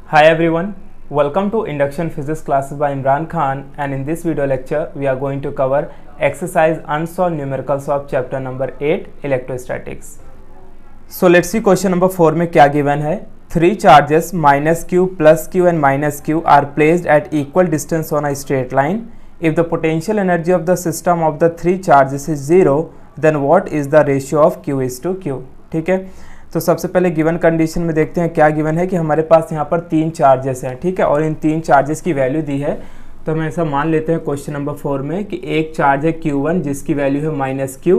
Hi everyone, welcome to Induction Physics classes by Imran Khan, and in this video lecture we are going to cover exercise unsolved numericals of chapter number 8 electrostatics. So let's see question number 4 में क्या given है. Three charges minus q, plus q and minus q are placed at equal distance on a straight line. If the potential energy of the system of the three charges is 0, then what is the ratio of q is to q. ठीक है, तो सबसे पहले given condition में देखते हैं क्या given है कि हमारे पास यहाँ पर तीन चार्जेस हैं. ठीक है, और इन तीन चार्जेस की वैल्यू दी है. तो हम ऐसा मान लेते हैं क्वेश्चन नंबर 4 में कि एक चार्ज है q1 जिसकी वैल्यू है माइनस q,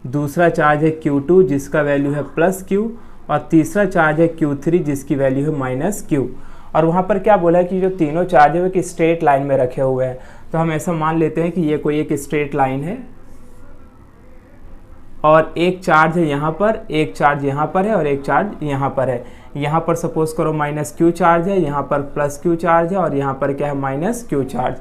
दूसरा चार्ज है q2 जिसका वैल्यू है प्लस q, और तीसरा चार्ज है q3 जिसकी वैल्यू है माइनस q. और वहाँ पर क्या बोला है कि जो तीनों चार्ज है वो कि स्ट्रेट लाइन में रखे हुए हैं. तो हम ऐसा मान लेते हैं कि ये कोई एक स्ट्रेट लाइन है और एक चार्ज है यहाँ पर, एक चार्ज यहाँ पर है और एक चार्ज यहाँ पर है. यहाँ पर सपोज करो माइनस q चार्ज है, यहाँ पर प्लस q चार्ज है और यहाँ पर क्या है माइनस q चार्ज.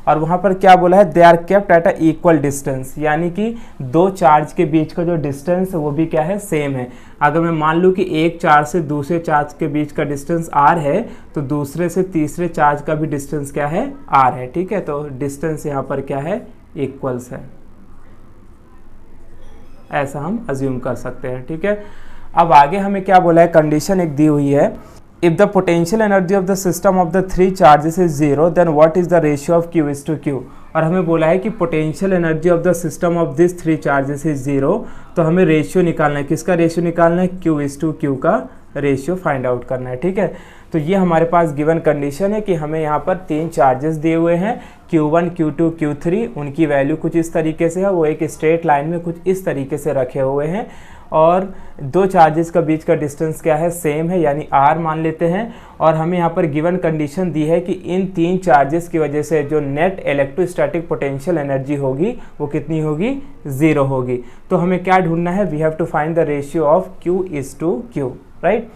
और वहाँ पर क्या बोला है, they are kept at a equal distance, यानी कि दो चार्ज के बीच का जो डिस्टेंस है वो भी क्या है, सेम है. अगर मैं मान लूँ कि एक चार्ज से दूसरे चार्ज के बीच का डिस्टेंस r है तो दूसरे से तीसरे चार्ज का भी डिस्टेंस क्या है, r है. ठीक है, तो डिस्टेंस यहाँ पर क्या है, इक्वल्स है, ऐसा हम अज्यूम कर सकते हैं. ठीक है, अब आगे हमें क्या बोला है, कंडीशन एक दी हुई है. If the potential energy of the system of the three charges is 0, then what is the ratio of q is to q. और हमें बोला है कि potential energy of the system of this three charges is 0, तो हमें ratio निकालना है. किसका रेशियो निकालना है, q इज टू q का रेशियो फाइंड आउट करना है. ठीक है, तो ये हमारे पास गिवन कंडीशन है कि हमें यहाँ पर तीन चार्जेस दिए हुए हैं q1, q2, q3. उनकी वैल्यू कुछ इस तरीके से है, वो एक स्ट्रेट लाइन में कुछ इस तरीके से रखे हुए हैं और दो चार्जेस का बीच का डिस्टेंस क्या है, सेम है, यानी r मान लेते हैं. और हमें यहाँ पर गिवन कंडीशन दी है कि इन तीन चार्जेस की वजह से जो नेट इलेक्ट्रोस्टैटिक पोटेंशियल एनर्जी होगी वो कितनी होगी, 0 होगी. तो हमें क्या ढूंढना है, we have to find the ratio of q is to q. Right,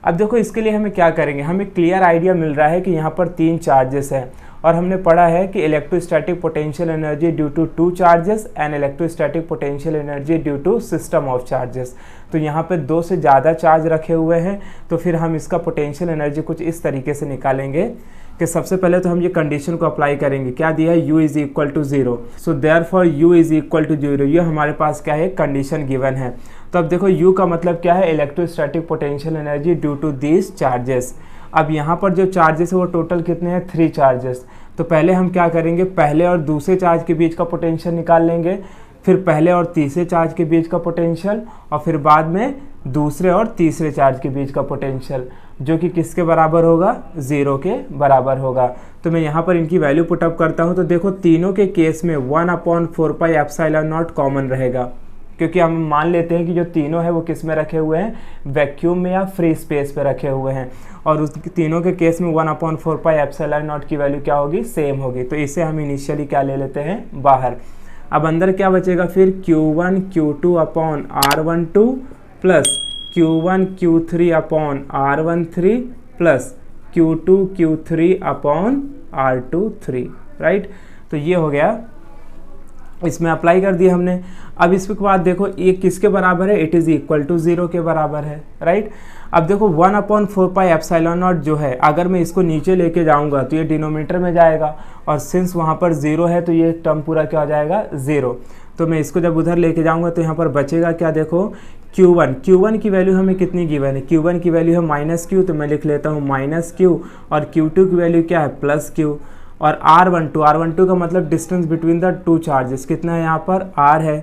अब देखो इसके लिए हमें क्या करेंगे, हमें क्लियर आइडिया मिल रहा है कि यहाँ पर तीन चार्जेस हैं और हमने पढ़ा है कि electrostatic potential energy due to two charges and electrostatic potential energy due to system of charges. तो यहाँ पे दो से ज़्यादा चार्ज रखे हुए हैं, तो फिर हम इसका पोटेंशियल एनर्जी कुछ इस तरीके से निकालेंगे कि सबसे पहले तो हम ये कंडीशन को अप्लाई करेंगे. क्या दिया है, u is equal to 0, so therefore u is equal to 0. ये हमारे पास क्या है, कंडीशन गिवन है. तो अब देखो u का मतलब क्या है, electrostatic potential energy due to these charges. अब यहाँ पर जो चार्जेस है वो टोटल कितने हैं, थ्री चार्जेस. तो पहले हम क्या करेंगे, पहले और दूसरे चार्ज के बीच का पोटेंशियल निकाल लेंगे, फिर पहले और तीसरे चार्ज के बीच का पोटेंशियल, और फिर बाद में दूसरे और तीसरे चार्ज के बीच का पोटेंशियल, जो कि किसके बराबर होगा, 0 के बराबर होगा. तो मैं यहाँ पर इनकी वैल्यू पुटअप करता हूँ. तो देखो तीनों के केस में 1/4 एप्सिलॉन नॉट कॉमन रहेगा, क्योंकि हम मान लेते हैं कि जो तीनों है वो किस में रखे हुए हैं, वैक्यूम में या फ्री स्पेस पे रखे हुए हैं. और उस तीनों के केस में 1/4 एप्सिलॉन नॉट की वैल्यू क्या होगी, सेम होगी. तो इसे हम इनिशियली क्या ले लेते हैं, बाहर. अब अंदर क्या बचेगा फिर, q1 q2 upon r12 plus q1 q3 upon r13 plus q2 q3 upon r23. Right, तो ये हो गया, इसमें अप्लाई कर दिया हमने. अब इसके बाद देखो ये किसके बराबर है, इट इज़ इक्वल टू 0 के बराबर है. राइट, अब देखो 1/4 एप्सिलॉन नॉट जो है, अगर मैं इसको नीचे लेके जाऊंगा तो ये डिनोमिनेटर में जाएगा, और सिंस वहाँ पर 0 है तो ये टर्म पूरा क्या हो जाएगा, 0. तो मैं इसको जब उधर लेके जाऊंगा तो यहाँ पर बचेगा क्या, देखो q1 की वैल्यू हमें कितनी गिवन है, q1 की वैल्यू है माइनस q, तो मैं लिख लेता हूँ माइनस q. और q2 की वैल्यू क्या है, प्लस q. और r12 का मतलब distance between the two charges कितना है, यहाँ पर r है,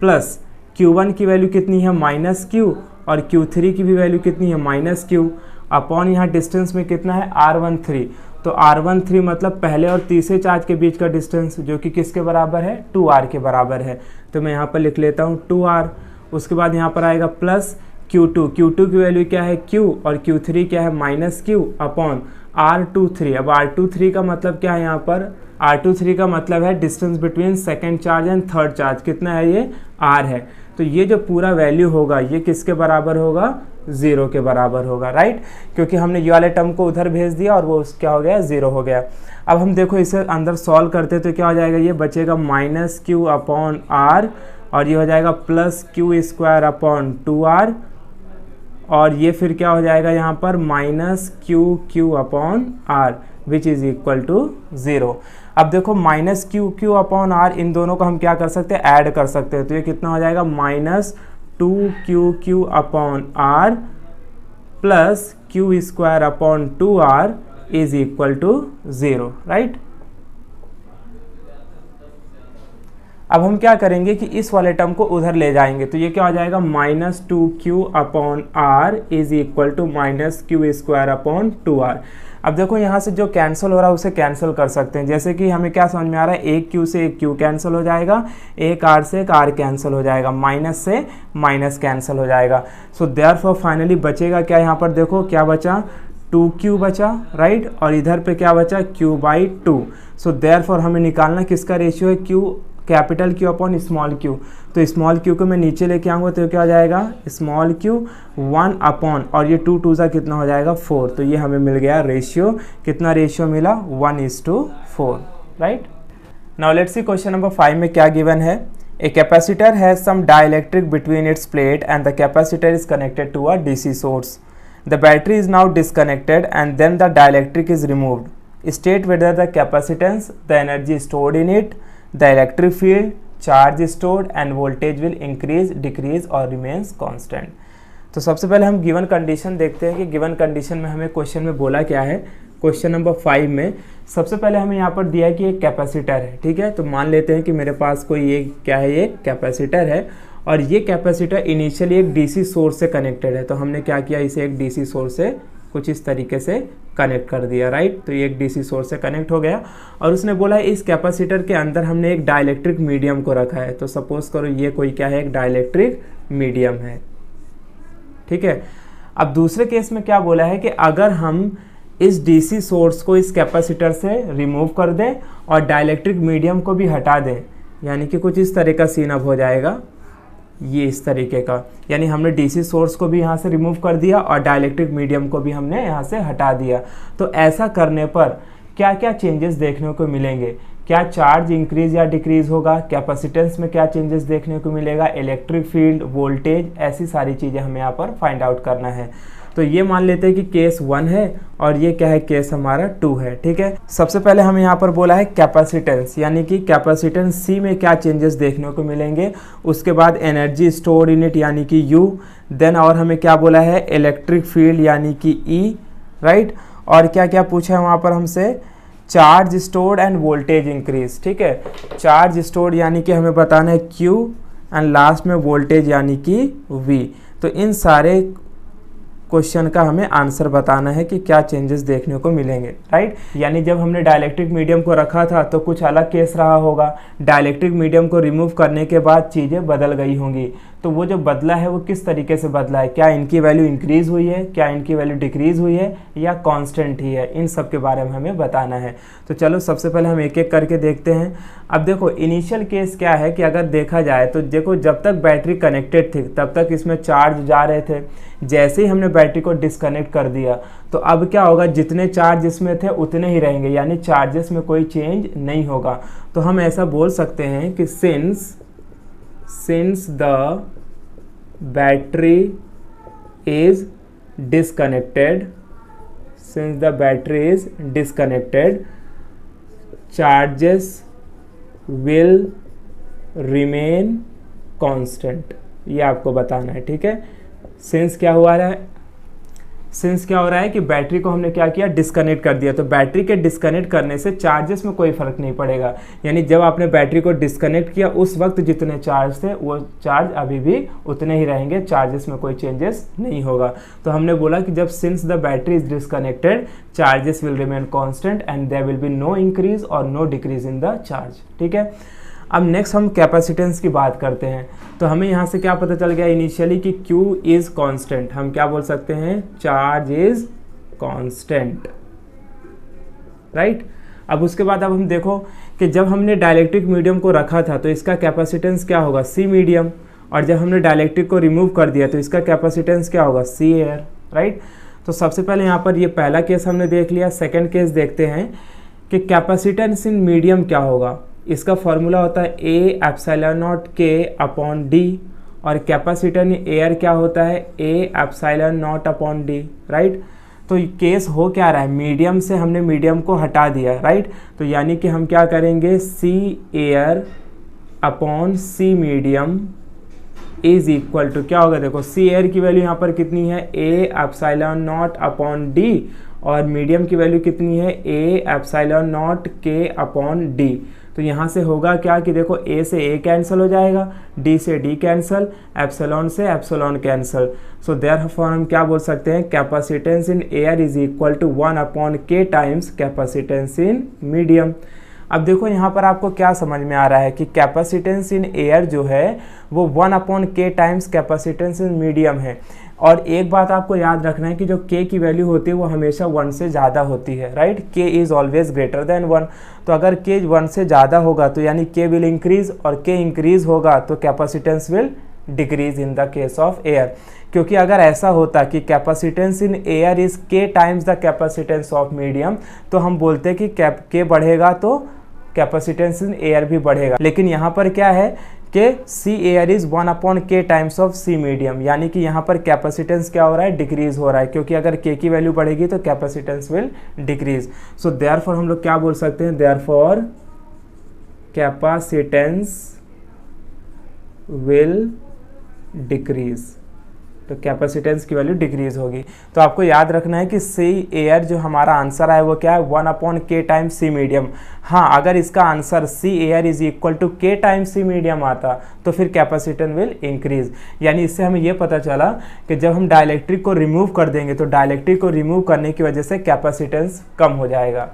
प्लस q1 की वैल्यू कितनी है, माइनस q, और q3 की भी वैल्यू कितनी है, माइनस q, अपॉन यहाँ डिस्टेंस में कितना है, r13. तो r13 मतलब पहले और तीसरे चार्ज के बीच का डिस्टेंस, जो कि किसके बराबर है, 2r के बराबर है. तो मैं यहाँ पर लिख लेता हूँ 2r. उसके बाद यहाँ पर आएगा प्लस q2 की वैल्यू क्या है, q, और q3 क्या है, माइनस q, अपॉन r23. अब r23 का मतलब क्या है, यहाँ पर r23 का मतलब है distance between second charge and third charge, कितना है ये, r है. तो ये जो पूरा वैल्यू होगा ये किसके बराबर होगा, 0 के बराबर होगा. राइट, क्योंकि हमने ये वाले टर्म को उधर भेज दिया और वो क्या हो गया, 0 हो गया. अब हम देखो इसे अंदर सॉल्व करते तो क्या हो जाएगा, ये बचेगा माइनस q अपॉन r, और ये हो जाएगा प्लस q² अपॉन 2r, और ये फिर क्या हो जाएगा यहाँ पर minus Q Q upon R which is equal to 0। अब देखो minus Q Q upon R, इन दोनों को हम क्या कर सकते हैं, ऐड कर सकते हैं। तो ये कितना हो जाएगा, minus 2QQ upon R plus Q square upon 2R is equal to 0, right. अब हम क्या करेंगे कि इस वाले टर्म को उधर ले जाएंगे, तो ये क्या हो जाएगा, minus 2Q upon R is equal to minus Q square upon 2R। अब देखो यहाँ से जो कैंसिल हो रहा है उसे कैंसिल कर सकते हैं। जैसे कि हमें क्या समझ में आ रहा है, एक Q से एक Q कैंसिल हो जाएगा, एक R से एक R कैंसिल हो जाएगा, माइनस से माइनस कैंसिल हो जाएगा। सो देयरफॉर फाइनली बचेगा क्या, यहाँ पर देखो क्या बचा, 2Q बचा, राइट, और इधर पे क्या बचा, Q/2। सो देयरफॉर हमें निकालना किसका रेशियो है, Q capital Q upon small Q। तो स्मॉल Q को मैं नीचे लेके आऊँगा तो क्या हो जाएगा, स्मॉल Q 1 अपॉन, और ये 2 2 सा कितना हो जाएगा 4। तो ये हमें मिल गया रेशियो, कितना रेशियो मिला, 1:4, right. Now let's see question number 5 में क्या गिवन है। A capacitor has some dielectric between its plate and the capacitor is connected to a DC source. The battery is now disconnected and then the dielectric is removed. State whether the capacitance, the energy stored in it, the electric field, charge stored and voltage will increase, decrease or remains constant. तो सबसे पहले हम given condition देखते हैं कि given condition में हमें question में बोला क्या है। क्वेश्चन नंबर 5 में सबसे पहले हमें यहाँ पर दिया है कि एक कैपेसिटर है, ठीक है। तो मान लेते हैं कि मेरे पास कोई ये क्या है, ये कैपेसिटर है और ये कैपेसिटर इनिशियली एक DC सोर्स से कनेक्टेड है। तो हमने क्या किया, इसे एक DC सोर्स से कुछ इस तरीके से कनेक्ट कर दिया, राइट। तो ये एक DC सोर्स से कनेक्ट हो गया और उसने बोला इस कैपेसिटर के अंदर हमने एक डाइलेक्ट्रिक मीडियम को रखा है। तो सपोज करो ये कोई क्या है, एक डाइलेक्ट्रिक मीडियम है, ठीक है। अब दूसरे केस में क्या बोला है कि अगर हम इस DC सोर्स को इस कैपेसिटर से रिमूव कर दें और डाइलेक्ट्रिक मीडियम को भी हटा दें, यानी कि कुछ इस तरह का सीन अब हो जाएगा, ये इस तरीके का, यानी हमने DC सोर्स को भी यहाँ से रिमूव कर दिया और डाइलेक्ट्रिक मीडियम को भी हमने यहाँ से हटा दिया। तो ऐसा करने पर क्या क्या चेंजेस देखने को मिलेंगे, क्या चार्ज इंक्रीज या डिक्रीज होगा, कैपेसिटेंस में क्या चेंजेस देखने को मिलेगा, इलेक्ट्रिक फील्ड, वोल्टेज, ऐसी सारी चीज़ें हमें यहाँ पर फाइंड आउट करना है। तो ये मान लेते हैं कि केस 1 है और ये क्या है, केस हमारा 2 है, ठीक है। सबसे पहले हमें यहाँ पर बोला है कैपेसिटेंस, यानी कि कैपेसिटेंस C में क्या चेंजेस देखने को मिलेंगे। उसके बाद एनर्जी स्टोर्ड इन इट यानी कि U, देन और हमें क्या बोला है, इलेक्ट्रिक फील्ड यानी कि E, राइट। और क्या क्या पूछा है वहाँ पर हमसे, charge stored end voltage increase, ठीक है। चार्ज स्टोर्ड यानी कि हमें बताना है Q एंड लास्ट में वोल्टेज यानी कि V। तो इन सारे क्वेश्चन का हमें आंसर बताना है कि क्या चेंजेस देखने को मिलेंगे, राइट। यानी जब हमने डाइलेक्ट्रिक मीडियम को रखा था तो कुछ अलग केस रहा होगा, डाइलेक्ट्रिक मीडियम को रिमूव करने के बाद चीज़ें बदल गई होंगी। तो वो जो बदला है वो किस तरीके से बदला है, क्या इनकी वैल्यू इंक्रीज हुई है, क्या इनकी वैल्यू डिक्रीज हुई है या कांस्टेंट ही है, इन सब के बारे में हमें बताना है। तो चलो सबसे पहले हम एक एक करके देखते हैं। अब देखो इनिशियल केस क्या है कि अगर देखा जाए तो देखो जब तक बैटरी कनेक्टेड थी तब तक इसमें चार्ज जा रहे थे। जैसे ही हमने बैटरी को डिस्कनेक्ट कर दिया तो अब क्या होगा, जितने चार्ज इसमें थे उतने ही रहेंगे, यानी चार्जेस में कोई चेंज नहीं होगा। तो हम ऐसा बोल सकते हैं कि since the battery is disconnected, charges will remain constant, ये आपको बताना है, ठीक है। सिंस क्या हो रहा है कि बैटरी को हमने क्या किया, डिस्कनेक्ट कर दिया। तो बैटरी के डिस्कनेक्ट करने से चार्जेस में कोई फर्क नहीं पड़ेगा, यानी जब आपने बैटरी को डिस्कनेक्ट किया उस वक्त जितने चार्ज थे वो चार्ज अभी भी उतने ही रहेंगे, चार्जेस में कोई चेंजेस नहीं होगा। तो हमने बोला कि जब since the battery is disconnected charges will remain constant and there will be no increase और no decrease in the charge, ठीक है। अब नेक्स्ट हम कैपेसिटेंस की बात करते हैं। तो हमें यहाँ से क्या पता चल गया इनिशियली कि Q इज़ कांस्टेंट, हम क्या बोल सकते हैं, चार्ज इज़ कांस्टेंट, राइट। अब उसके बाद अब हम देखो कि जब हमने डाइलेक्ट्रिक मीडियम को रखा था तो इसका कैपेसिटेंस क्या होगा, C मीडियम, और जब हमने डाइलेक्ट्रिक को रिमूव कर दिया तो इसका कैपेसिटेंस क्या होगा, C एयर, राइट। तो सबसे पहले यहाँ पर ये पहला केस हमने देख लिया। सेकेंड केस देखते हैं कि कैपेसिटेंस इन मीडियम क्या होगा। इसका फॉर्मूला होता है A epsilon not K upon D, और कैपेसिटर इन एयर क्या होता है, A epsilon not upon D, right. तो केस हो क्या रहा है, मीडियम से हमने मीडियम को हटा दिया, राइट। तो यानी कि हम क्या करेंगे, C air upon C medium is equal to क्या होगा, देखो सी एयर की वैल्यू यहाँ पर कितनी है, A epsilon not upon D, और मीडियम की वैल्यू कितनी है, ए एप्सिलॉन नॉट के अपॉन डी। तो यहाँ से होगा क्या कि देखो ए से ए कैंसिल हो जाएगा, डी से डी कैंसिल, एप्सिलॉन से एप्सिलॉन कैंसिल। सो देयरफॉर हम क्या बोल सकते हैं, capacitance in air is equal to 1 upon K times capacitance in medium. अब देखो यहाँ पर आपको क्या समझ में आ रहा है कि कैपेसिटेंस इन एयर जो है वो 1 upon K times capacitance in medium है। और एक बात आपको याद रखना है कि जो k की वैल्यू होती है वो हमेशा 1 से ज़्यादा होती है, right. k is always greater than 1। तो अगर k 1 से ज़्यादा होगा तो यानी k विल इंक्रीज, और k इंक्रीज होगा तो capacitance will decrease in the case of air. क्योंकि अगर ऐसा होता कि capacitance in air is k times the capacitance of medium, तो हम बोलते कि k बढ़ेगा तो कैपेसिटेंस इन एयर भी बढ़ेगा। लेकिन यहाँ पर क्या है कि सी air is 1 upon K times of C medium, यानी कि यहाँ पर कैपेसिटेंस क्या हो रहा है, डिक्रीज हो रहा है, क्योंकि अगर के की वैल्यू बढ़ेगी तो capacitance will decrease. So therefore हम लोग क्या बोल सकते हैं, देयरफॉर कैपेसिटेंस विल डिक्रीज। तो कैपेसिटेंस की वैल्यू डिक्रीज होगी। तो आपको याद रखना है कि सी एयर जो हमारा आंसर है वो क्या है, 1 upon K times C medium. हाँ, अगर इसका answer C air is equal to K times C medium आता तो फिर कैपेसिटेंस विल इंक्रीज। यानी इससे हमें ये पता चला कि जब हम डाइलेक्ट्रिक को रिमूव कर देंगे तो डाइलेक्ट्रिक को रिमूव करने की वजह से कैपेसिटेंस कम हो जाएगा।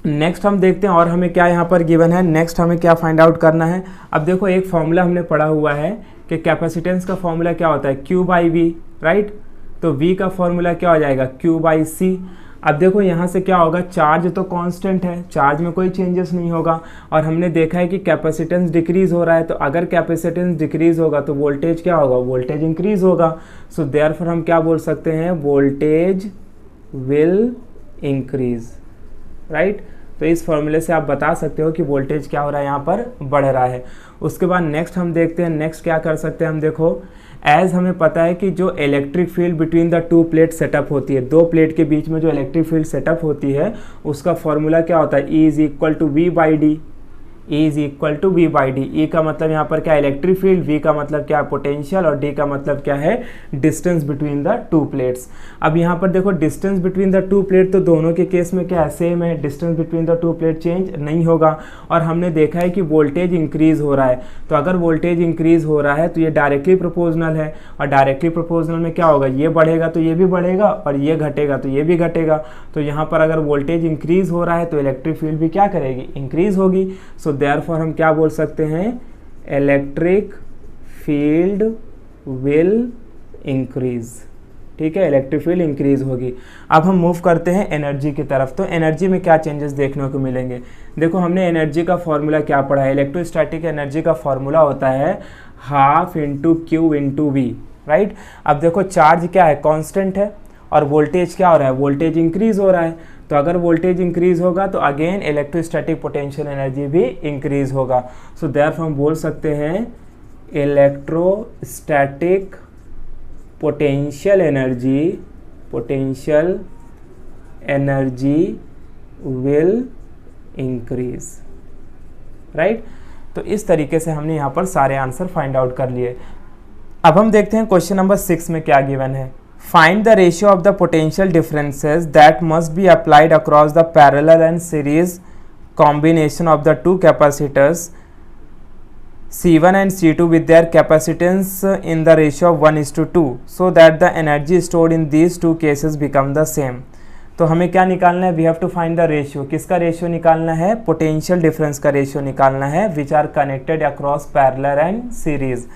नेक्स्ट हम देखते हैं और हमें क्या यहाँ पर गिवन है, नेक्स्ट हमें क्या फाइंड आउट करना है। अब देखो एक फॉर्मूला हमने पढ़ा हुआ है कि कैपेसिटेंस का फॉर्मूला क्या होता है, Q बाई वी, राइट। तो V का फॉर्मूला क्या हो जाएगा, Q बाई सी। अब देखो यहाँ से क्या होगा, चार्ज तो कांस्टेंट है, चार्ज में कोई चेंजेस नहीं होगा, और हमने देखा है कि कैपेसिटेंस डिक्रीज हो रहा है। तो अगर कैपेसिटेंस डिक्रीज होगा तो वोल्टेज क्या होगा, वोल्टेज इंक्रीज होगा। सो देयरफॉर हम क्या बोल सकते हैं, वोल्टेज विल इंक्रीज, राइट। तो इस फॉर्मूले से आप बता सकते हो कि वोल्टेज क्या हो रहा है, यहाँ पर बढ़ रहा है। उसके बाद नेक्स्ट हम देखते हैं, नेक्स्ट क्या कर सकते हैं हम, देखो एज हमें पता है कि जो electric field between the two plate setup होती है, दो प्लेट के बीच में जो इलेक्ट्रिक फील्ड सेटअप होती है उसका फॉर्मूला क्या होता है, E is equal to V by D. E is equal to V by D. E का मतलब यहाँ पर क्या है, इलेक्ट्रिक फील्ड, V का मतलब क्या है, पोटेंशियल, और D का मतलब क्या है, distance between the two plates. अब यहाँ पर देखो distance between the two plate तो दोनों के केस में क्या है, सेम है, distance between the two plate change नहीं होगा। और हमने देखा है कि वोल्टेज इंक्रीज हो रहा है, तो अगर वोल्टेज इंक्रीज हो रहा है तो ये डायरेक्टली प्रोपोर्शनल है, और डायरेक्टली प्रोपोर्शनल में क्या होगा, ये बढ़ेगा तो ये भी बढ़ेगा, और ये घटेगा तो ये भी घटेगा। तो यहाँ पर अगर वोल्टेज इंक्रीज हो रहा है तो इलेक्ट्रिक फील्ड भी क्या करेगी, इंक्रीज होगी। सो देयरफॉर हम क्या बोल सकते हैं, इलेक्ट्रिक फील्ड विल इंक्रीज। ठीक है, इलेक्ट्रिक फील्ड इंक्रीज होगी। अब हम मूव करते हैं एनर्जी की तरफ। तो एनर्जी में क्या चेंजेस देखने को मिलेंगे, देखो हमने एनर्जी का फॉर्मूला क्या पढ़ा है, इलेक्ट्रोस्टैटिक एनर्जी का फॉर्मूला होता है half into Q into V, right. अब देखो चार्ज क्या है, कांस्टेंट है, और वोल्टेज क्या हो रहा है, वोल्टेज इंक्रीज हो रहा है। तो अगर वोल्टेज इंक्रीज होगा तो अगेन इलेक्ट्रोस्टैटिक पोटेंशियल एनर्जी भी इंक्रीज होगा। सो देयरफॉर हम बोल सकते हैं electrostatic potential energy will increase, right. तो इस तरीके से हमने यहाँ पर सारे आंसर फाइंड आउट कर लिए। अब हम देखते हैं क्वेश्चन नंबर 6 में क्या गिवन है। Find the ratio of the potential differences that must be applied across the parallel and series combination of the two capacitors C1 and C2 with their capacitance in the ratio of 1:2 so that the energy stored in these two cases become the same। तो हमें क्या निकालना है, we have to find the ratio. किसका ratio निकालना है, potential difference का ratio निकालना है, which are connected across parallel and series.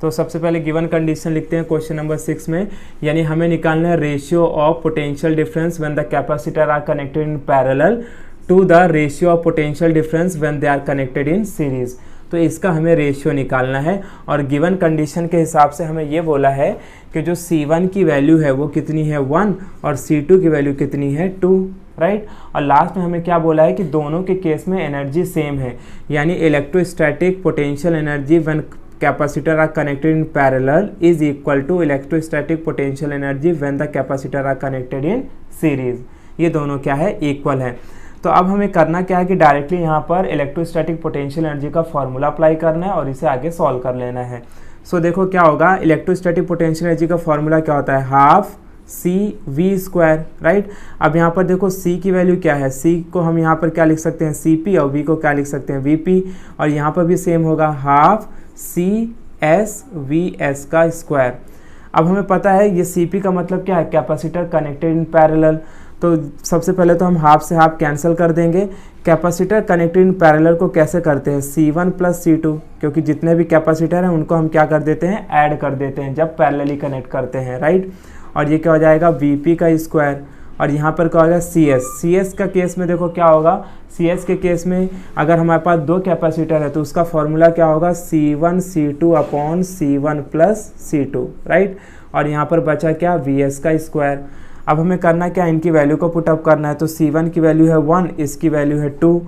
तो सबसे पहले गिवन कंडीशन लिखते हैं क्वेश्चन नंबर 6 में, यानी हमें निकालना है ratio of potential difference when the capacitor are connected in parallel to the ratio of potential difference when they are connected in series. तो इसका हमें रेशियो निकालना है, और गिवन कंडीशन के हिसाब से हमें ये बोला है कि जो C1 की वैल्यू है वो कितनी है 1, और C2 की वैल्यू कितनी है 2, राइट। और लास्ट में हमें क्या बोला है कि दोनों के केस में एनर्जी सेम है, यानी electrostatic potential energy when capacitor are connected in parallel is equal to electrostatic potential energy when the capacitor are connected in series. ये दोनों क्या है, इक्वल है। तो अब हमें करना क्या है कि डायरेक्टली यहाँ पर इलेक्ट्रोस्टैटिक पोटेंशियल एनर्जी का फॉर्मूला अप्लाई करना है और इसे आगे सॉल्व कर लेना है। सो देखो क्या होगा, इलेक्ट्रोस्टैटिक पोटेंशियल एनर्जी का फॉर्मूला क्या होता है, half C V square, right. अब यहाँ पर देखो सी की वैल्यू क्या है, सी को हम यहाँ पर क्या लिख सकते हैं, सी पी, और वी को क्या लिख सकते हैं, वी पी। और यहाँ पर भी सेम होगा, half C S V S का स्क्वायर। अब हमें पता है ये सी पी का मतलब क्या है, कैपेसिटर कनेक्टेड इन पैरेलल। तो सबसे पहले तो हम हाफ से हाफ कैंसिल कर देंगे। कैपेसिटर कनेक्टेड इन पैरेलल को कैसे करते हैं, C1 प्लस C2, क्योंकि जितने भी कैपेसिटर हैं उनको हम क्या कर देते हैं, ऐड कर देते हैं जब पैरेलली कनेक्ट करते हैं, राइट। और ये क्या हो जाएगा, VP का स्क्वायर। और यहाँ पर क्या होगा, CS का केस में देखो क्या होगा, CS के केस में अगर हमारे पास दो कैपेसिटर है तो उसका फॉर्मूला क्या होगा, C1 C2 upon C1 plus C2, right. और यहाँ पर बचा क्या, VS का स्क्वायर। अब हमें करना क्या, इनकी वैल्यू को पुटअप करना है। तो C1 की वैल्यू है 1, इसकी वैल्यू है 2,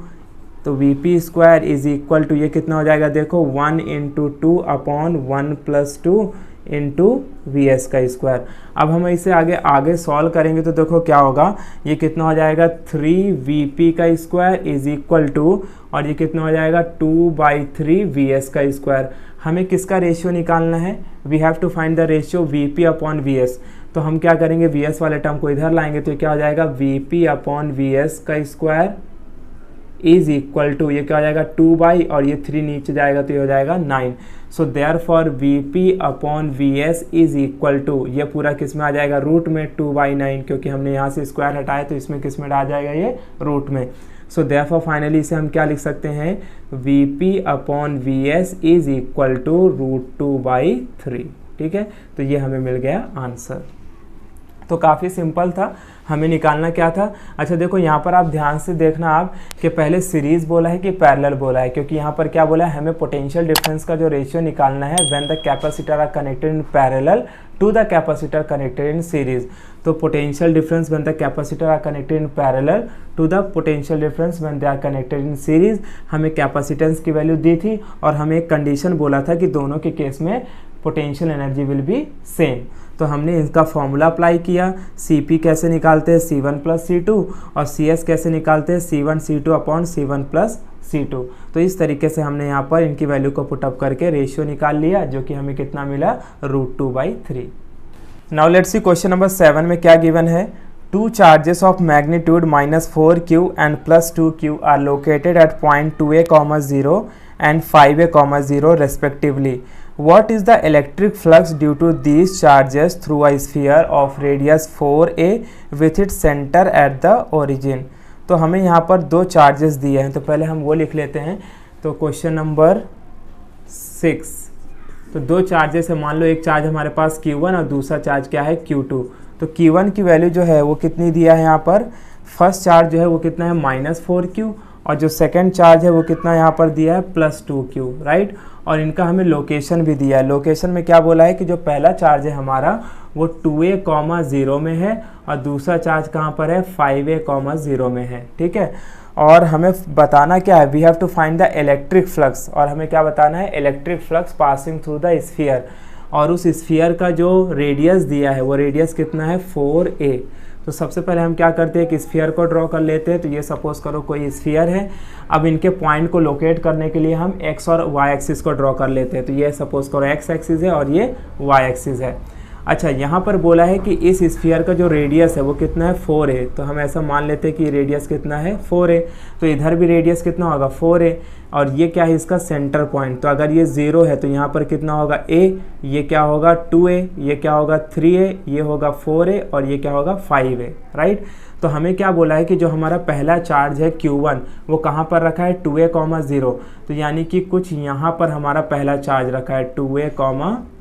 तो VP square is equal to, ये कितना हो जाएगा, देखो 1 into 2 upon 1 plus 2 into VS का स्क्वायर। अब हम इसे आगे सॉल्व करेंगे तो देखो क्या होगा, ये कितना हो जाएगा, 3VP का स्क्वायर इज इक्वल टू, और ये कितना हो जाएगा, 2/3 VS का स्क्वायर। हमें किसका रेशियो निकालना है, we have to find the ratio VP upon VS। तो हम क्या करेंगे, VS वाले टर्म को इधर लाएंगे तो क्या हो जाएगा, VP अपॉन VS का स्क्वायर इज इक्वल टू, ये क्या हो जाएगा, 2 और ये 3 नीचे जाएगा तो ये हो जाएगा 9। So therefore VP upon VS is equal to, ये पूरा किस में आ जाएगा, रूट में 2/9, क्योंकि हमने यहाँ से स्क्वायर हटाया तो इसमें किस में आ जाएगा, ये रूट में। सो देयरफॉर फाइनली इसे हम क्या लिख सकते हैं, VP upon VS is equal to √2/3, ठीक है। तो ये हमें मिल गया आंसर। तो काफ़ी सिंपल था, हमें निकालना क्या था। अच्छा देखो यहाँ पर आप ध्यान से देखना आप कि पहले सीरीज बोला है कि पैरेलल बोला है, क्योंकि यहाँ पर क्या बोला है, हमें पोटेंशियल डिफरेंस का जो रेशियो निकालना है when the capacitor are connected in parallel to the capacitor connected in series. तो potential difference when the capacitor are connected in parallel to the potential difference when they are connected in series. हमें capacitance की value दी थी और हमें एक condition बोला था कि दोनों के केस में potential energy will be same. तो हमने इसका फॉर्मूला अप्लाई किया, CP कैसे निकालते हैं, C1 प्लस C2, और CS कैसे निकालते हैं, C1 C2 upon C1 plus C2। तो इस तरीके से हमने यहाँ पर इनकी वैल्यू को पुटअप करके रेशियो निकाल लिया, जो कि हमें कितना मिला, √2/3। Now let's see question number 7 में क्या गिवन है, 2 charges of magnitude -4Q and +2Q are located at point 2a, 0 and 5a, 0 respectively. What is the electric flux due to these charges through a sphere of radius 4a with its center at the origin? तो हमें यहाँ पर दो charges दिए हैं, तो पहले हम वो लिख लेते हैं। तो क्वेश्चन नंबर 6, तो दो चार्जेस है, मान लो एक चार्ज हमारे पास Q1 और दूसरा चार्ज क्या है, Q2। तो Q1 की वैल्यू जो है वो कितनी दिया है यहाँ पर, फर्स्ट चार्ज जो है वो कितना है, -4Q, और जो सेकंड चार्ज है वो कितना यहाँ पर दिया है, +2Q, राइट। और इनका हमें लोकेशन भी दिया है। लोकेशन में क्या बोला है कि जो पहला चार्ज है हमारा वो 2a, 0 में है, और दूसरा चार्ज कहाँ पर है, 5a, 0 में है, ठीक है। और हमें बताना क्या है, we have to find the electric flux, और हमें क्या बताना है, electric flux passing through the sphere. और उस स्फीयर का जो रेडियस दिया है वो रेडियस कितना है, 4a। तो सबसे पहले हम क्या करते हैं कि स्फीयर को ड्रॉ कर लेते हैं। तो ये सपोज करो कोई स्फीयर है, अब इनके पॉइंट को लोकेट करने के लिए हम x और y एक्सिस को ड्रॉ कर लेते हैं। तो ये सपोज करो x एक्सिस है और ये y एक्सिस है। अच्छा, यहाँ पर बोला है कि इस स्फीयर का जो रेडियस है वो कितना है, 4a। तो हम ऐसा मान लेते हैं कि रेडियस कितना है, 4a। तो इधर भी रेडियस कितना होगा, 4a, और ये क्या है, इसका सेंटर पॉइंट। तो अगर ये 0 है तो यहाँ पर कितना होगा, a, ये क्या होगा 2a, ये क्या होगा 3a, ये होगा 4a, और ये क्या होगा 5a, राइट। तो हमें क्या बोला है कि जो हमारा पहला चार्ज है Q1 वो कहाँ पर रखा है, 2a, 0। तो यानी कि कुछ यहाँ पर हमारा पहला चार्ज रखा है 2a,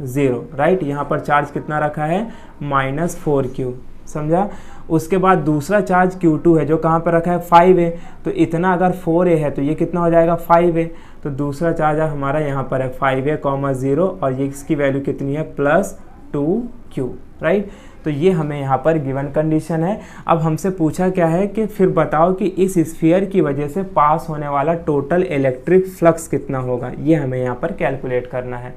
0, राइट। यहाँ पर चार्ज कितना रखा है, -4Q, समझा। उसके बाद दूसरा चार्ज Q2 है जो कहाँ पर रखा है, 5a। तो इतना अगर 4a है तो ये कितना हो जाएगा, 5a। तो दूसरा चार्ज हमारा यहाँ पर है 5a, 0, और ये इसकी वैल्यू कितनी है, +2Q, राइट। तो तो ये हमें यहाँ पर गिवन कंडीशन है। अब हमसे पूछा क्या है कि फिर बताओ कि इस स्फीयर की वजह से पास होने वाला टोटल इलेक्ट्रिक फ्लक्स कितना होगा, ये हमें यहाँ पर कैलकुलेट करना है।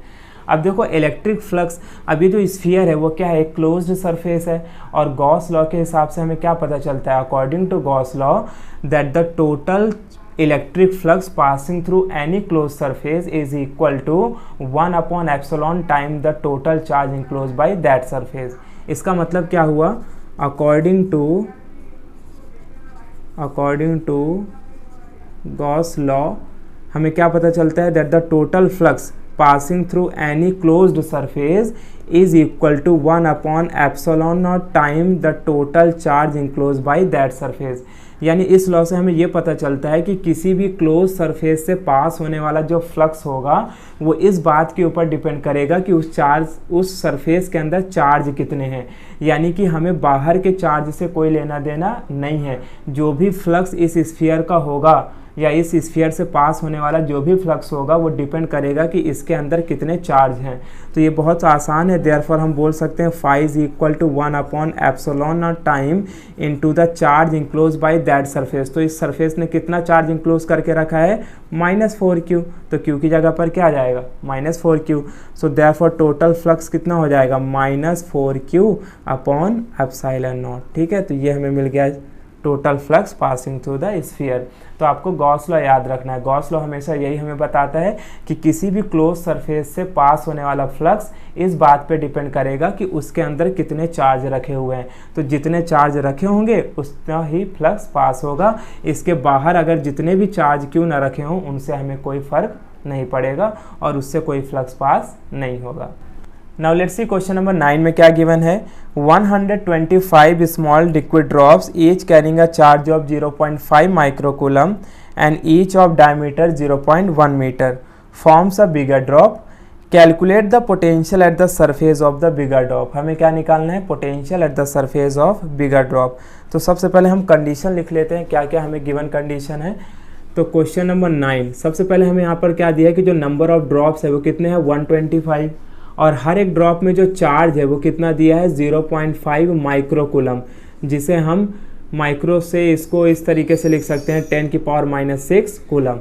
अब देखो इलेक्ट्रिक फ्लक्स, अभी जो स्फीयर है वो क्या है, एक क्लोज्ड सरफेस है, और गॉस लॉ के हिसाब से हमें क्या पता चलता है, according to Gauss law that the total electric flux passing through any close surface is equal to 1 upon epsilon time the total charge enclose by that surface. इसका मतलब क्या हुआ, अकॉर्डिंग टू गॉस लॉ हमें क्या पता चलता है, that the total flux passing through any closed surface is equal to 1 upon epsilon naught time the total charge enclosed by that surface। यानी इस लॉ से हमें ये पता चलता है कि किसी भी क्लोज सरफेस से पास होने वाला जो फ्लक्स होगा वो इस बात के ऊपर डिपेंड करेगा कि उस सरफेस के अंदर चार्ज कितने हैं। यानी कि हमें बाहर के चार्ज से कोई लेना देना नहीं है, जो भी फ्लक्स इस स्फीयर का होगा या इस स्फीयर से पास होने वाला जो भी फ्लक्स होगा वो डिपेंड करेगा कि इसके अंदर कितने चार्ज हैं। तो ये बहुत आसान है, देयरफॉर हम बोल सकते हैं phi is equal to 1 upon epsilon naught time into the charge enclose by that surface. तो इस सरफेस ने कितना चार्ज इंक्लोज करके रखा है, -4q, तो q की जगह पर क्या आ जाएगा, -4q। So therefore total flux कितना हो जाएगा, -4q अपॉन एप्सिलॉन नॉट। ठीक है, तो ये हमें मिल गया total flux passing through the sphere. तो आपको गॉस लॉ याद रखना है। गॉस लॉ हमेशा यही हमें बताता है कि किसी भी क्लोज सरफेस से पास होने वाला फ्लक्स इस बात पे डिपेंड करेगा कि उसके अंदर कितने चार्ज रखे हुए हैं। तो जितने चार्ज रखे होंगे उतना ही फ्लक्स पास होगा। इसके बाहर अगर जितने भी चार्ज क्यों ना रखे हों उनसे हमें कोई फर्क नहीं पड़ेगा और उससे कोई फ्लक्स पास नहीं होगा। Now let's see question number 9 में क्या गिवन है, 125 small liquid drops each carrying a charge of 0.5 microcoulomb and each of diameter 0.1 metre forms a bigger drop. Calculate the potential at the surface of the bigger drop. हमें क्या निकालना है, potential at the surface of bigger drop. तो सबसे पहले हम condition लिख लेते हैं, क्या क्या हमें गिवन कंडीशन है। तो क्वेश्चन नंबर 9 सबसे पहले हमें यहाँ पर क्या दिया है कि जो नंबर ऑफ ड्रॉप्स है वो कितने हैं, 125, और हर एक ड्रॉप में जो चार्ज है वो कितना दिया है, 0.5 माइक्रोकूलम, जिसे हम माइक्रो से इसको इस तरीके से लिख सकते हैं 10⁻⁻6 कूलम।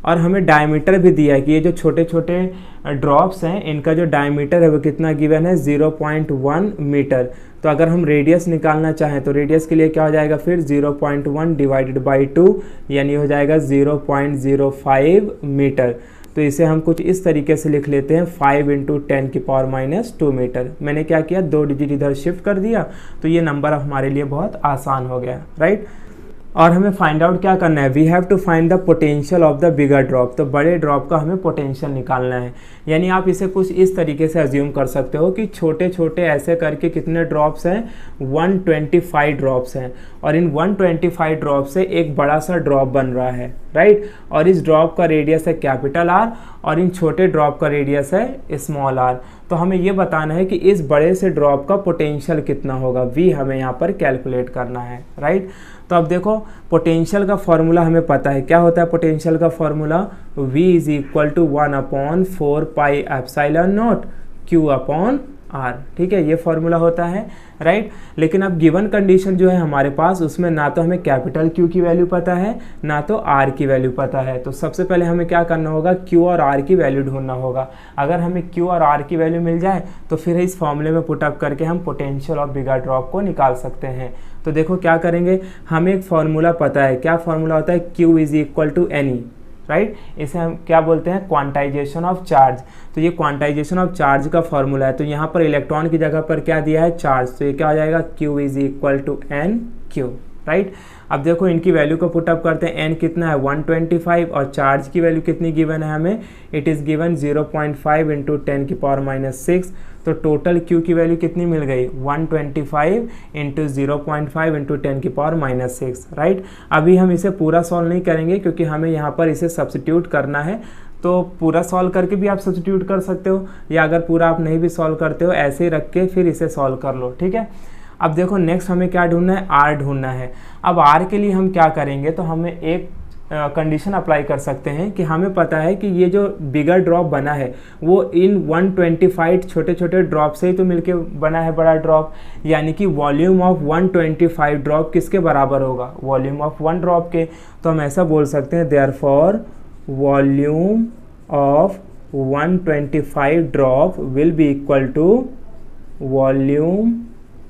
और हमें डायमीटर भी दिया है कि ये जो छोटे छोटे ड्रॉप्स हैं इनका जो डायमीटर है वो कितना गिवन है, 0.1 मीटर। तो अगर हम रेडियस निकालना चाहें तो रेडियस के लिए क्या हो जाएगा फिर 0.1 डिवाइडेड बाई 2 यानी हो जाएगा 0.05 मीटर। तो इसे हम कुछ इस तरीके से लिख लेते हैं 5 × 10⁻² मीटर। मैंने क्या किया, 2 डिजिट इधर शिफ्ट कर दिया तो ये नंबर हमारे लिए बहुत आसान हो गया, राइट। और हमें फाइंड आउट क्या करना है, we have to find the potential of the bigger drop. तो बड़े ड्रॉप का हमें पोटेंशियल निकालना है। यानी आप इसे कुछ इस तरीके से अज्यूम कर सकते हो कि छोटे छोटे ऐसे करके कितने ड्रॉप्स हैं, 125 ड्रॉप्स हैं, और इन 125 ड्रॉप से एक बड़ा सा ड्रॉप बन रहा है, राइट। और इस ड्रॉप का रेडियस है कैपिटल आर और इन छोटे ड्रॉप का रेडियस है स्मॉल आर। तो हमें ये बताना है कि इस बड़े से ड्रॉप का पोटेंशियल कितना होगा, वी हमें यहाँ पर कैलकुलेट करना है, राइट। तो अब देखो पोटेंशियल का फॉर्मूला हमें पता है, क्या होता है पोटेंशियल का formula, v is equal to 1/4 pi epsilon naught q upon r। ठीक है, ये फॉर्मूला होता है, राइट। लेकिन अब गिवन कंडीशन जो है हमारे पास उसमें ना तो हमें कैपिटल Q की वैल्यू पता है ना तो R की वैल्यू पता है। तो सबसे पहले हमें क्या करना होगा, Q और R की वैल्यू ढूंढना होगा। अगर हमें Q और R की वैल्यू मिल जाए तो फिर इस फॉर्मूले में पुटअप करके हम पोटेंशियल ऑफ बिगर ड्रॉप को निकाल सकते हैं। तो देखो क्या करेंगे, हमें एक फॉर्मूला पता है, क्या फॉर्मूला होता है, Q is equal to NE, right. इसे हम क्या बोलते हैं, क्वांटाइजेशन ऑफ चार्ज। तो ये क्वांटाइजेशन ऑफ चार्ज का फॉर्मूला है। तो यहाँ पर इलेक्ट्रॉन की जगह पर क्या दिया है, चार्ज। तो ये क्या हो जाएगा, Q is equal to NQ, right. अब देखो इनकी वैल्यू को पुटअप करते हैं, n कितना है 125 और चार्ज की वैल्यू कितनी गिवन है हमें, इट इज़ गिवन 0.5 × 10⁻�6। तो टोटल Q की वैल्यू कितनी मिल गई, 125 × 0.5 × 10⁻�6, राइट। अभी हम इसे पूरा सॉल्व नहीं करेंगे क्योंकि हमें यहाँ पर इसे सब्स्टिट्यूट करना है। तो पूरा सॉल्व करके भी आप सब्स्टिट्यूट कर सकते हो, या अगर पूरा आप नहीं भी सॉल्व करते हो ऐसे ही रख के फिर इसे सॉल्व कर लो, ठीक है। अब देखो नेक्स्ट हमें क्या ढूंढना है, R ढूंढना है। अब R के लिए हम क्या करेंगे, तो हमें एक कंडीशन अप्लाई कर सकते हैं कि हमें पता है कि ये जो बिगर ड्रॉप बना है वो इन 125 छोटे छोटे ड्रॉप से ही तो मिलके बना है बड़ा ड्रॉप, यानी कि वॉल्यूम ऑफ 125 ड्रॉप किसके बराबर होगा, वॉल्यूम ऑफ 1 ड्रॉप के। तो हम ऐसा बोल सकते हैं therefore volume of 125 drop will be equal to volume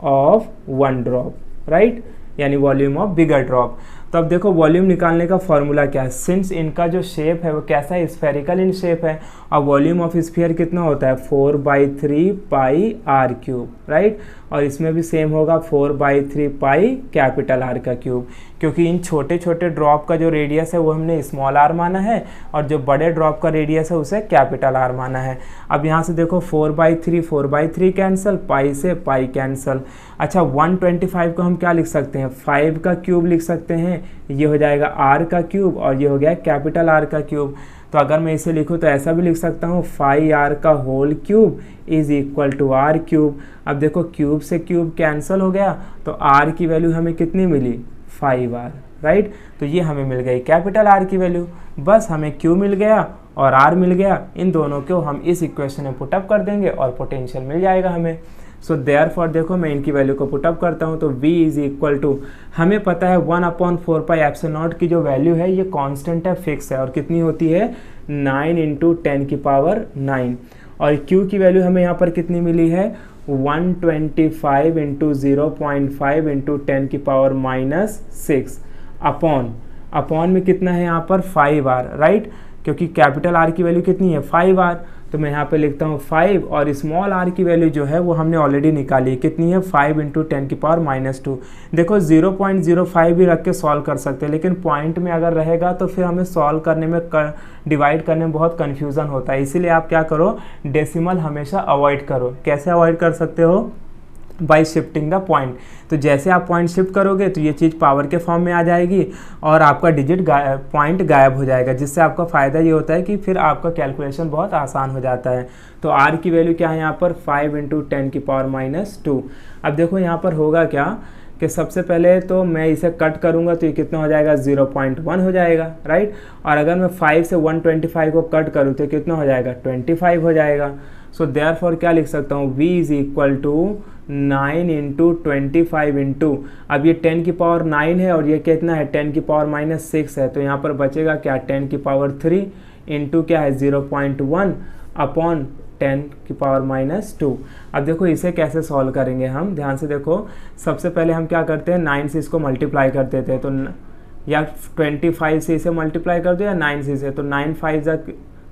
of 1 drop, right, यानी वॉल्यूम ऑफ बिगर ड्रॉप। तो अब देखो वॉल्यूम निकालने का फॉर्मूला क्या है, सिंस इनका जो शेप है वो कैसा है, स्फेरिकल इन शेप है, और वॉल्यूम ऑफ स्फीयर कितना होता है 4/3 पाई आर क्यूब, राइट, और इसमें भी सेम होगा 4/3 पाई कैपिटल आर का क्यूब, क्योंकि इन छोटे छोटे ड्रॉप का जो रेडियस है वो हमने स्मॉल आर माना है और जो बड़े ड्रॉप का रेडियस है उसे कैपिटल आर माना है। अब यहाँ से देखो 4/3 कैंसिल, पाई से पाई कैंसिल। अच्छा 125 को हम क्या लिख सकते हैं, 5 का क्यूब लिख सकते हैं, ये हो जाएगा आर का क्यूब और ये हो गया कैपिटल आर का क्यूब। तो अगर मैं इसे लिखूँ तो ऐसा भी लिख सकता हूँ 5r का whole cube is equal to R cube. अब देखो क्यूब से क्यूब कैंसिल हो गया तो r की वैल्यू हमें कितनी मिली 5r, राइट। तो ये हमें मिल गई कैपिटल R की वैल्यू, बस हमें Q मिल गया और R मिल गया, इन दोनों को हम इस इक्वेशन में पुटअप कर देंगे और पोटेंशियल मिल जाएगा हमें। सो देयरफॉर देखो मैं इनकी वैल्यू को पुटअप करता हूँ तो V इज इक्वल टू, हमें पता है 1/4 पाई एप्सिलॉन नॉट की जो वैल्यू है ये कांस्टेंट है, फिक्स है, और कितनी होती है 9 × 10⁹, और Q की वैल्यू हमें यहाँ पर कितनी मिली है 125 × 0.5 × 10⁻⁶ अपॉन में कितना है यहाँ पर 5r, राइट, क्योंकि कैपिटल R की वैल्यू कितनी है 5r, तो मैं यहाँ पे लिखता हूँ 5 और स्मॉल r की वैल्यू जो है वो हमने ऑलरेडी निकाली है, कितनी है 5 × 10⁻⁻²। देखो 0.05 भी रख के सॉल्व कर सकते हैं, लेकिन पॉइंट में अगर रहेगा तो फिर हमें सॉल्व करने में डिवाइड करने में बहुत कन्फ्यूज़न होता है, इसीलिए आप क्या करो डेसिमल हमेशा अवॉइड करो। कैसे अवॉइड कर सकते हो, बाई शिफ्टिंग द पॉइंट। तो जैसे आप पॉइंट शिफ्ट करोगे तो ये चीज़ पावर के फॉर्म में आ जाएगी और आपका डिजिट पॉइंट गायब हो जाएगा, जिससे आपका फ़ायदा ये होता है कि फिर आपका कैलकुलेशन बहुत आसान हो जाता है। तो r की वैल्यू क्या है यहाँ पर 5 × 10⁻²। अब देखो यहाँ पर होगा क्या कि सबसे पहले तो मैं इसे कट करूँगा तो ये कितना हो जाएगा 0.1 हो जाएगा, राइट, और अगर मैं 5 से 125 को कट करूँ तो कितना हो जाएगा 25 हो जाएगा। सो देयरफॉर क्या लिख सकता हूँ v इज इक्वल टू 9 × 25 अब ये 10⁹ है और ये कितना है 10⁻⁶ है, तो यहाँ पर बचेगा क्या 10⁻³ इंटू क्या है 0.1 अपॉन 10⁻²। अब देखो इसे कैसे सॉल्व करेंगे हम, ध्यान से देखो। सबसे पहले हम क्या करते हैं 9 से इसको मल्टीप्लाई करते थे, तो या 25 से इसे मल्टीप्लाई कर दो या 9 से, तो 9 5 जा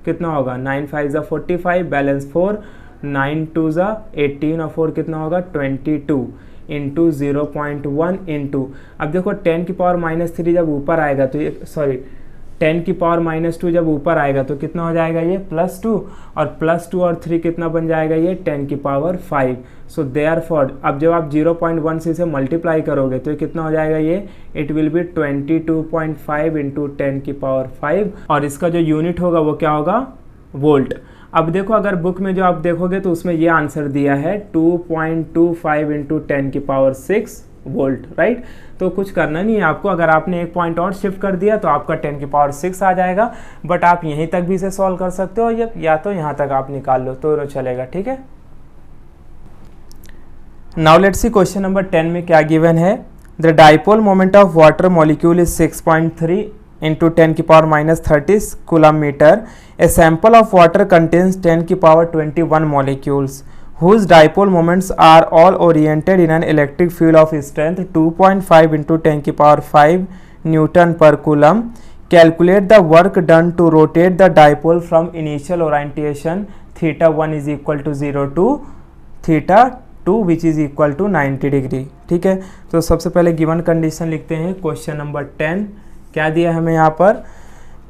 कितना होगा 9 5 जा 45, बैलेंस 4, 9 2 जा 18 और 4 कितना होगा 22 इंटू 0.1 इंटू, अब देखो 10⁻³ जब ऊपर आएगा तो ये 10⁻² जब ऊपर आएगा तो कितना हो जाएगा ये +2, और +2 और 3 कितना बन जाएगा ये 10⁵। सो देयरफॉर अब जब आप 0.1 से इसे मल्टीप्लाई करोगे तो ये कितना हो जाएगा ये इट विल बी 22.5 × 10⁵, और इसका जो यूनिट होगा वो क्या होगा वोल्ट। अब देखो अगर बुक में जो आप देखोगे तो उसमें ये आंसर दिया है 2.25 × 10⁶ वोल्ट, राइट। तो कुछ करना नहीं है आपको, अगर आपने एक पॉइंट और शिफ्ट कर दिया तो आपका 10⁶ आ जाएगा, बट आप यहीं तक भी इसे सॉल्व कर सकते हो या तो यहाँ तक आप निकाल लो तो चलेगा, ठीक है। Now let's see question number 10 में क्या गिवन है। The dipole moment of water molecule is 6.3 × 10⁻30 coulomb metre. A sample of water contains 10⁻21 molecules whose dipole moments are all oriented in an electric field of strength 2.5 × 10⁵ Newton per coulomb. Calculate the work done to rotate the dipole from initial orientation θ1 is equal to 0 to θ2 which is equal to 90 degree, ठीक है। तो सबसे पहले given condition लिखते हैं। Question number 10 क्या दिया हमें यहाँ पर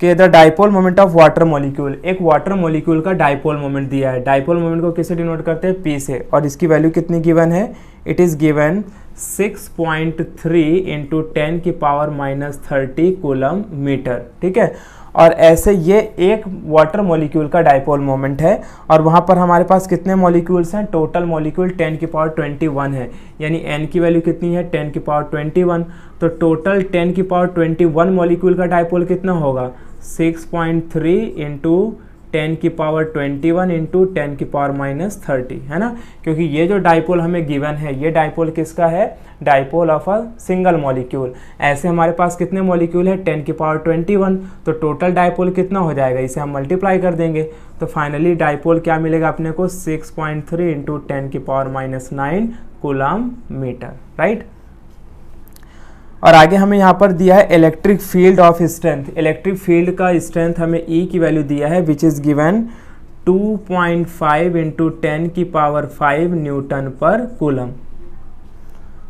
कि the dipole moment of water molecule, एक वाटर मॉलिक्यूल का डाइपोल मोमेंट दिया है। डाइपोल मोमेंट को किससे डिनोट करते हैं P से, और इसकी वैल्यू कितनी गिवन है, इट इज़ गिवन 6.3 इंटू 10 की पावर -30 कूलम मीटर, ठीक है। और ऐसे ये एक वाटर मॉलिक्यूल का डाइपोल मोमेंट है, और वहाँ पर हमारे पास कितने मॉलिक्यूल्स हैं, टोटल मॉलिक्यूल 10 की पावर 21 है, यानी n की वैल्यू कितनी है, 10 की पावर 21। तो टोटल 10 की पावर 21 मॉलिक्यूल का डाइपोल कितना होगा, 6.3 इंटू 10 की पावर 21 इंटू 10 की पावर -30, है ना। क्योंकि ये जो डाइपोल हमें गिवन है, ये डाइपोल किसका है, dipole of a single molecule. ऐसे हमारे पास कितने मॉलिक्यूल है, 10 की पावर 21, तो टोटल डाइपोल कितना हो जाएगा, इसे हम मल्टीप्लाई कर देंगे, तो फाइनली डाइपोल क्या मिलेगा अपने को, 6.3 इंटू 10 की पावर -9 कूलम मीटर, राइट। और आगे हमें यहाँ पर दिया है electric field of strength. Electric field का स्ट्रेंथ हमें E की वैल्यू दिया है, विच इज़ गिवन 2.5 इंटू 10 की पावर 5 न्यूटन पर कूलम।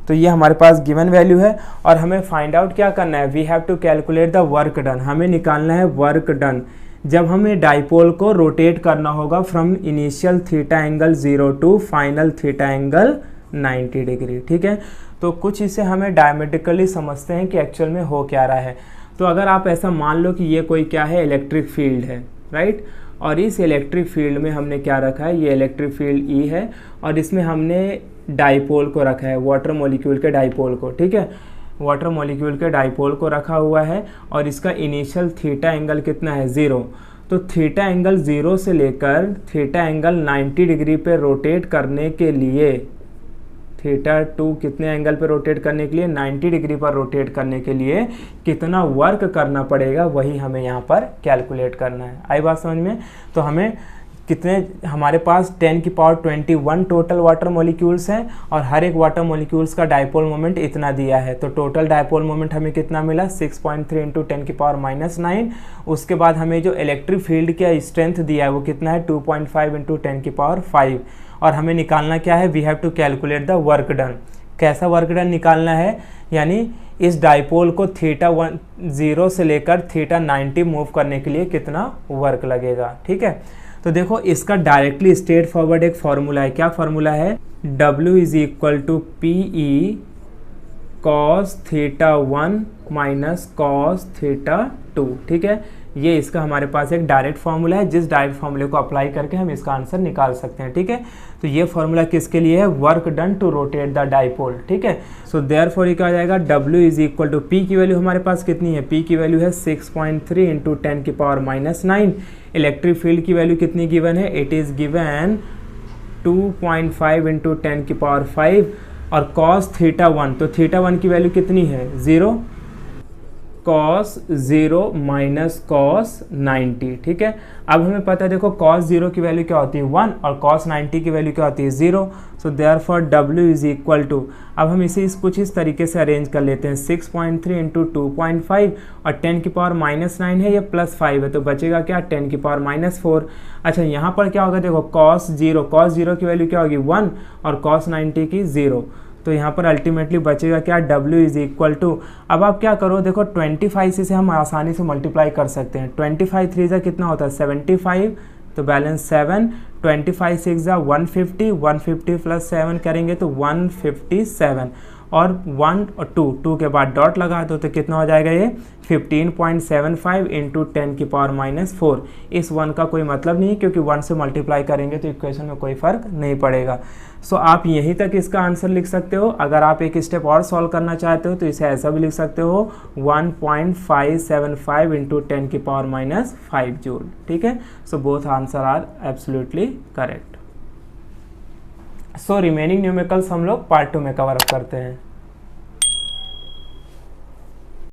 तो ये हमारे पास गिवन वैल्यू है, और हमें फाइंड आउट क्या करना है, we have to calculate the work done. हमें निकालना है वर्क डन जब हमें डाइपोल को रोटेट करना होगा from initial theta angle 0 to final theta angle 90 degree, ठीक है। तो कुछ इसे हमें डायमेट्रिकली समझते हैं कि एक्चुअल में हो क्या रहा है। तो अगर आप ऐसा मान लो कि ये कोई क्या है, इलेक्ट्रिक फील्ड है, राइट, और इस इलेक्ट्रिक फील्ड में हमने क्या रखा है, ये इलेक्ट्रिक फील्ड E है, और इसमें हमने डाइपोल को रखा है, वाटर मॉलिक्यूल के डाइपोल को, ठीक है, वाटर मॉलिक्यूल के डाइपोल को रखा हुआ है, और इसका इनिशियल थीटा एंगल कितना है, 0। तो थीटा एंगल 0 से लेकर थीटा एंगल 90 डिग्री पे रोटेट करने के लिए, थीटा 2 कितने एंगल पे रोटेट करने के लिए, 90 डिग्री पर रोटेट करने के लिए कितना वर्क करना पड़ेगा, वही हमें यहाँ पर कैलकुलेट करना है। आई बात समझ में। तो हमें कितने, हमारे पास 10 की पावर 21 टोटल वाटर मॉलिक्यूल्स हैं, और हर एक वाटर मॉलिक्यूल्स का डाइपोल मोमेंट इतना दिया है। तो टोटल डाइपोल मोमेंट हमें कितना मिला, 6.3 इंटू 10 की पावर -9। उसके बाद हमें जो इलेक्ट्रिक फील्ड का स्ट्रेंथ दिया है वो कितना है, 2.5 इंटू 10 की पावर 5। और हमें निकालना क्या है, we have to calculate the work done. कैसा वर्क डन निकालना है, यानी इस डाइपोल को थीटा 0 से लेकर थीटा 90 मूव करने के लिए कितना वर्क लगेगा, ठीक है। तो देखो इसका डायरेक्टली स्ट्रेट फॉरवर्ड एक फॉर्मूला है, क्या फॉर्मूला है, W is equal to PE cos theta 1 minus cos theta 2, ठीक है। ये इसका हमारे पास एक डायरेक्ट फार्मूला है, जिस डायरेक्ट फार्मूले को अप्लाई करके हम इसका आंसर निकाल सकते हैं, ठीक है। तो ये फार्मूला किसके लिए है, work done to rotate the dipole, ठीक है। सो देयरफॉर ये क्या हो जाएगा, W is equal to P की वैल्यू हमारे पास कितनी है, P की वैल्यू है 6.3 इंटू 10 की पावर -9। इलेक्ट्रिक फील्ड की वैल्यू कितनी गिवन है, इट इज़ गिवन 2.5 इंटू 10 की पावर 5, और cos थीटा 1, तो थीटा 1 की वैल्यू कितनी है, 0, cos 0 माइनस cos 90, ठीक है। अब हमें पता है, देखो cos 0 की वैल्यू क्या होती है, 1, और cos 90 की वैल्यू क्या होती है, 0। So therefore W is equal to, अब हम इसे कुछ इस तरीके से अरेंज कर लेते हैं, 6.3 इंटू 2.5, और 10 की पावर -9 है, ये +5 है, तो बचेगा क्या, 10 की पावर -4। अच्छा यहाँ पर क्या होगा, देखो cos 0 की वैल्यू क्या होगी, 1, और cos 90 की 0, तो यहाँ पर अल्टीमेटली बचेगा क्या, W इज इक्वल टू, अब आप क्या करो, देखो 25 से हम आसानी से मल्टीप्लाई कर सकते हैं, 25 3 जा कितना होता है, 75, तो बैलेंस 7, 25 6 जा 150, 150 प्लस 7 करेंगे तो 157, और 1 और 2 के बाद डॉट लगा दो तो कितना हो जाएगा, ये 15.75 इंटू 10 की पावर -4। इस 1 का कोई मतलब नहीं, क्योंकि 1 से मल्टीप्लाई करेंगे तो इक्वेशन में कोई फर्क नहीं पड़ेगा। सो आप यहीं तक इसका आंसर लिख सकते हो। अगर आप एक स्टेप और सॉल्व करना चाहते हो तो इसे ऐसा भी लिख सकते हो, 1.575 इंटू 10 की पावर -5 जूल, ठीक है। So both answer are absolutely correct. So remaining numericals हम लोग पार्ट 2 में कवर अप करते हैं।